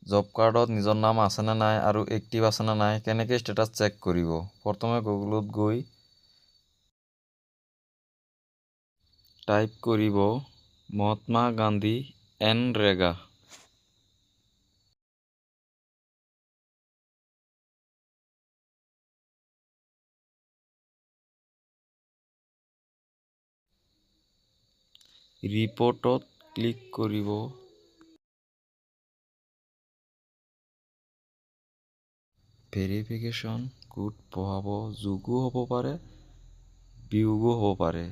Job কাৰ্ডত নিজৰ নাম আছেনে নাই আৰু এক্টিভ আছেনে নাই কেনেকৈ ষ্টেটাছ চেক কৰিব। প্ৰথমে গুগলত গৈ টাইপ কৰিব মহাত্মা গান্ধী এনৰেগা। ৰিপৰ্টত ক্লিক কৰিব। ভেৰিফিকেশ্যন কোড পঢ়াব, যোগো হ'ব পাৰে বিয়োগো হ'ব পাৰে।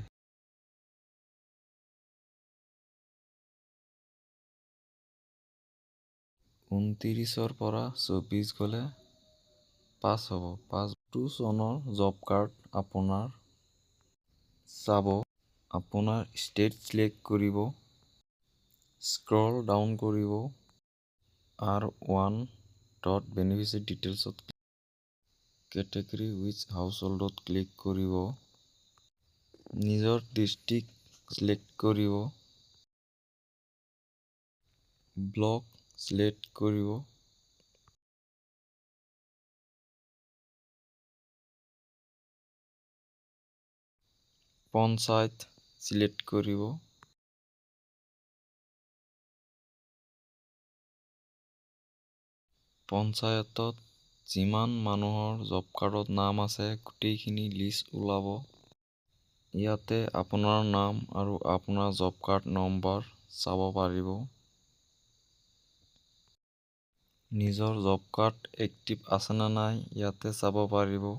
29 পৰা 24 গ'লে 5 হ'ব। 5 চনৰ জব কাৰ্ড আপোনাৰ চাব। আপোনাৰ ষ্টেট চিলেক্ট কৰিব, স্ক্ৰল ডাউন কৰিব R1 বেনিফিচিয়াৰী ডিটেইলছত কেটেগৰী উইথ হাউচহোল্ডত ক্লিক কৰিব। নিজৰ ডিষ্ট্ৰিক্ট চিলেক্ট কৰিব, ব্লক চিলেক্ট কৰিব, পঞ্চায়ত চিলেক্ট কৰিব। পঞ্চায়তত যিমান মানুহৰ জব কাৰ্ডত নাম আছে গোটেইখিনি লিষ্ট ওলাব। ইয়াতে আপোনাৰ নাম আৰু আপোনাৰ জব কাৰ্ড নম্বৰ চাব পাৰিব। নিজৰ জব কাৰ্ড এক্টিভ আছেনে নাই ইয়াতে চাব পাৰিব।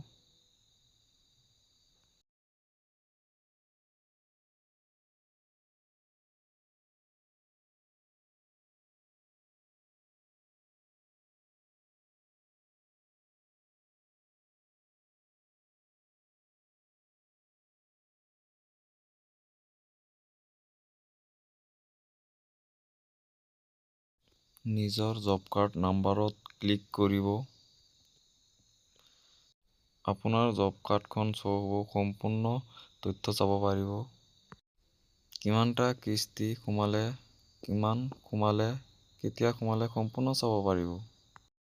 নিজৰ জব কাৰ্ড নাম্বাৰত ক্লিক কৰিব। আপোনাৰ জব কাৰ্ডখন শ্ব' হ'ব, সম্পূৰ্ণ তথ্য চাব পাৰিব। কিমানটা কিস্তি সোমালে, কিমান সোমালে, কেতিয়া সোমালে সম্পূৰ্ণ চাব পাৰিব।